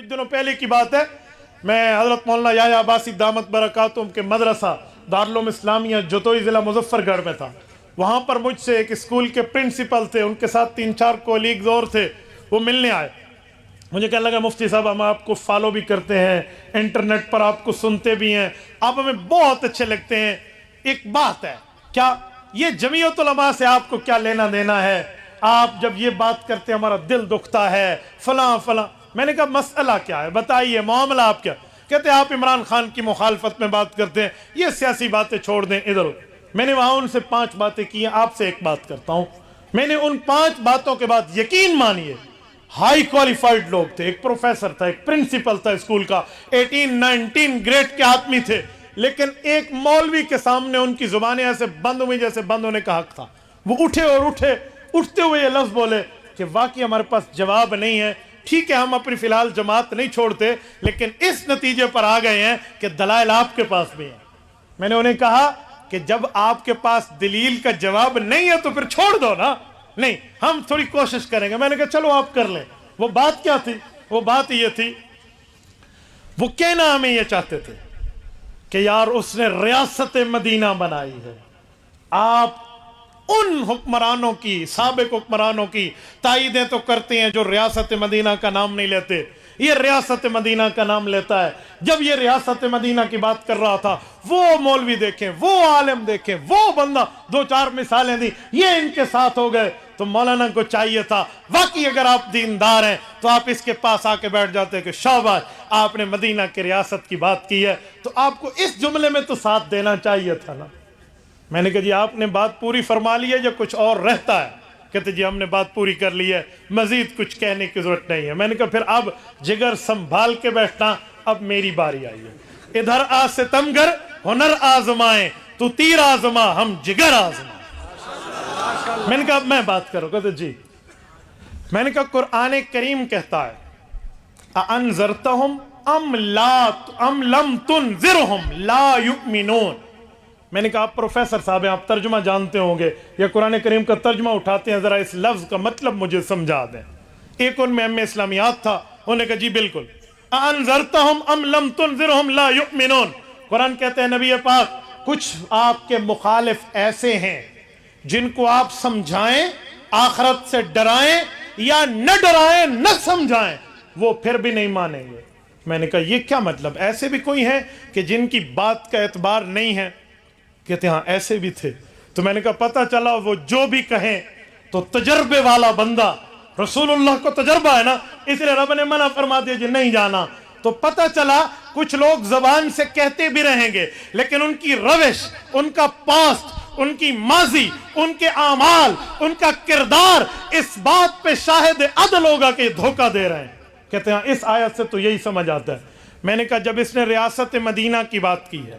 کچھ دنوں پہلے کی بات ہے، میں حضرت مولانا یحییٰ عباسی دامت برکاتہم کے مدرسہ دارالعلوم اسلامیہ جتوئی ضلع مظفر گڑھ میں تھا۔ وہاں پر مجھ سے ایک اسکول کے پرنسپل تھے، ان کے ساتھ 3-4 کولیگز اور تھے، وہ ملنے آئے۔ مجھے کہنے لگا مفتی صاحب ہم آپ کو فالو بھی کرتے ہیں، انٹرنیٹ پر آپ کو سنتے بھی ہیں، آپ ہمیں بہت اچھے لگتے ہیں، ایک بات ہے کیا یہ جمعیت علماء سے آپ کو کیا لینا دینا ہے؟ آپ جب یہ بات کرتے ہیں ہمارا دل دکھتا ہے فلاں فلاں۔ میں نے کہا مسئلہ کیا ہے بتائیے، معاملہ آپ کیا؟ کہتے ہیں آپ عمران خان کی مخالفت میں بات کرتے ہیں، یہ سیاسی باتیں چھوڑ دیں ادھر۔ میں نے وہاں ان سے 5 باتیں کی ہیں، آپ سے ایک بات کرتا ہوں۔ میں نے ان 5 باتوں کے بعد یقین مانیے ہائی کوالیفائیڈ لوگ تھے، ایک پروفیسر تھا، ایک پرنسپل تھا اسکول کا، 18-19 گریڈ کے آدمی تھے، لیکن ایک مولوی کے سامنے ان کی زبانیں ایسے بند ہوئی جیسے بند ہونے کا حق تھا۔ وہ اٹھتے ہوئے یہ لفظ بولے کہ واقعی ہمارے پاس جواب نہیں ہے، ٹھیک ہے ہم اپنی فی الحال جماعت نہیں چھوڑتے، لیکن اس نتیجے پر آ گئے ہیں کہ دلائل آپ کے پاس بھی ہیں۔ میں نے انہیں کہا کہ جب آپ کے پاس دلیل کا جواب نہیں ہے تو پھر چھوڑ دو نا، نہیں ہم تھوڑی کوشش کریں گے۔ میں نے کہا چلو آپ کر لیں۔ وہ بات کیا تھی؟ وہ بات یہ تھی، وہ کہنا ہمیں یہ چاہتے تھے کہ یار اس نے ریاست مدینہ بنائی ہے، آپ ان حکمرانوں کی، سابق حکمرانوں کی تائیدیں تو کرتے ہیں جو ریاست مدینہ کا نام نہیں لیتے، یہ ریاست مدینہ کا نام لیتا ہے۔ جب یہ ریاست مدینہ کی بات کر رہا تھا، وہ مولوی دیکھیں، وہ عالم دیکھیں، وہ بندہ 2-4 مثالیں دی، یہ ان کے ساتھ ہو گئے۔ تو مولانا کو چاہیے تھا واقعی اگر آپ دیندار ہیں تو آپ اس کے پاس آ کے بیٹھ جاتے کہ شاباش آپ نے مدینہ کی ریاست کی بات کی ہے، تو آپ کو اس جملے میں تو ساتھ دینا چاہیے تھا نا۔ میں نے کہا جی آپ نے بات پوری فرما لی ہے یا کچھ اور رہتا ہے؟ کہتے جی ہم نے بات پوری کر لی ہے، مزید کچھ کہنے کی ضرورت نہیں ہے۔ میں نے کہا پھر اب جگر سنبھال کے بیٹھنا، اب میری باری آئی ہے۔ ادھر آ ستمگر ہنر آزمائیں، تو تیر آزما ہم جگر آزمائیں۔ میں نے کہا اب میں بات کروں۔ کہتے جی، میں نے کہا قرآن کریم کہتا ہے اَأَنذَرْتَهُمْ أَمْ لَمْ تُنذِرْهُمْ لَا يُؤْمِنُونَ۔ میں نے کہا آپ پروفیسر صاحب ہیں، آپ ترجمہ جانتے ہوں گے، یا قرآن کریم کا ترجمہ اٹھاتے ہیں، ذرا اس لفظ کا مطلب مجھے سمجھا دیں۔ ایک ان میں ایم اسلامیات تھا، انہوں نے کہا جی بالکل، اَأَنذَرْتَهُمْ أَمْ لَمْ تُنذِرْهُمْ لَا يُؤْمِنُونَ۔ قرآن کہتے ہیں نبی پاک کچھ آپ کے مخالف ایسے ہیں جن کو آپ سمجھائیں، آخرت سے ڈرائیں یا نہ ڈرائیں نہ سمجھائیں، وہ پھر بھی نہیں مانیں گے۔ میں نے کہا یہ کیا مطلب؟ ایسے بھی کوئی ہیں کہ جن کی بات کا اعتبار نہیں ہے؟ کہتے ہاں ایسے بھی تھے۔ تو میں نے کہا پتہ چلا وہ جو بھی کہیں تو تجربے والا بندہ، رسول اللہ کو تجربہ ہے نا، اس لیے رب نے منع فرما دیا جی نہیں جانا۔ تو پتہ چلا کچھ لوگ زبان سے کہتے بھی رہیں گے لیکن ان کی روش، ان کا پاسٹ، ان کی ماضی، ان کے اعمال، ان کا کردار اس بات پہ شاہد عدل ہوگا کہ یہ دھوکہ دے رہے ہیں۔ کہتے ہیں اس آیت سے تو یہی سمجھ آتا ہے۔ میں نے کہا جب اس نے ریاست مدینہ کی بات کی ہے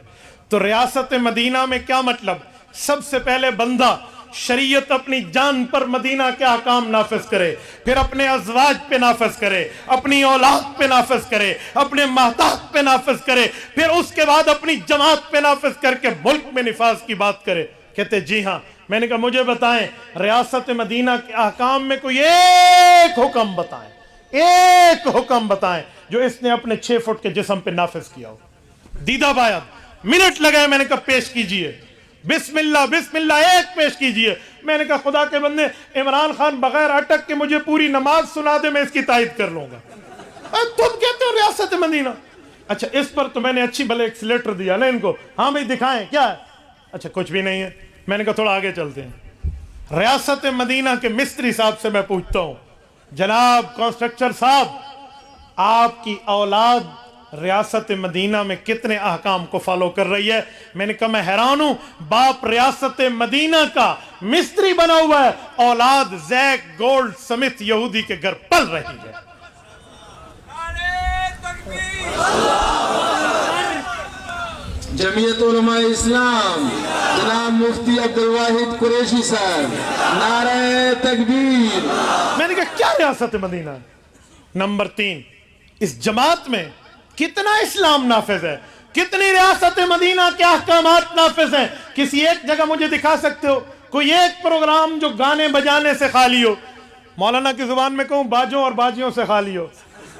تو ریاست مدینہ میں کیا مطلب؟ سب سے پہلے بندہ شریعت اپنی جان پر مدینہ کے احکام نافذ کرے، پھر اپنے ازواج پہ نافذ کرے، اپنی اولاد پہ نافذ کرے، اپنے محتاط پہ نافذ کرے، پھر اس کے بعد اپنی جماعت پہ نافذ کر کے ملک میں نفاذ کی بات کرے۔ کہتے جی ہاں۔ میں نے کہا مجھے بتائیں ریاست مدینہ کے احکام میں کوئی ایک حکم بتائیں، ایک حکم بتائیں جو اس نے اپنے 6 فٹ کے جسم پہ نافذ کیا ہو۔ دیدہ بایت منٹ لگائے، میں نے کہا پیش کیجئے، بسم اللہ بسم اللہ ایک پیش کیجئے۔ میں نے کہا خدا کے بندے عمران خان بغیر اٹک کے مجھے پوری نماز سنا دے، میں اس کی تائید کر لوں گا۔ تم کہتے ہو ریاست مدینہ؟ اچھا اس پر تو میں نے اچھی بھلے ایک لیٹر دیا نا ان کو، ہاں بھائی دکھائیں کیا ہے؟ اچھا کچھ بھی نہیں ہے۔ میں نے کہا تھوڑا آگے چلتے ہیں۔ ریاست مدینہ کے مستری صاحب سے میں پوچھتا ہوں، جناب کنسٹرکٹر صاحب، آپ کی اولاد ریاست مدینہ میں کتنے احکام کو فالو کر رہی ہے؟ میں نے کہا میں حیران ہوں، باپ ریاست مدینہ کا مستری بنا ہوا ہے، اولاد زیک گولڈ سمتھ یہودی کے گھر پل رہی ہے۔ جمعیت علماء اسلام جناب مفتی عبدالواحد قریشی صاحب، نعرہ تکبیر۔ میں نے کہا کیا ریاست مدینہ ہے؟ نمبر 3، اس جماعت میں کتنا اسلام نافذ ہے، کتنی ریاست مدینہ کے احکامات نافذ ہیں؟ کسی ایک جگہ مجھے دکھا سکتے ہو کوئی ایک پروگرام جو گانے بجانے سے خالی ہو؟ مولانا کی زبان میں کہوں باجوں اور باجیوں سے خالی ہو؟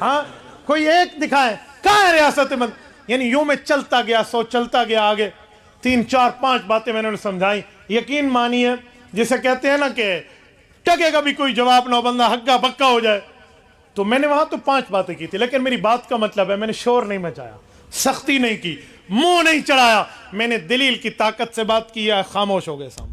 ہاں کوئی ایک دکھائیں کہاں ہے ریاست مدد؟ یعنی یوں میں چلتا گیا، چلتا گیا آگے، 3 4 5 باتیں میں نے انہیں سمجھائیں. یقین مانیے جسے کہتے ہیں نا کہ ٹکے گا بھی کوئی جواب نہ ہو، بندہ ہگا بکا ہو جائے. تو میں نے وہاں تو 5 باتیں کی تھی، لیکن میری بات کا مطلب ہے میں نے شور نہیں مچایا، سختی نہیں کی، منہ نہیں چڑھایا، میں نے دلیل کی طاقت سے بات کی ہے. خاموش ہو گئے سامنے.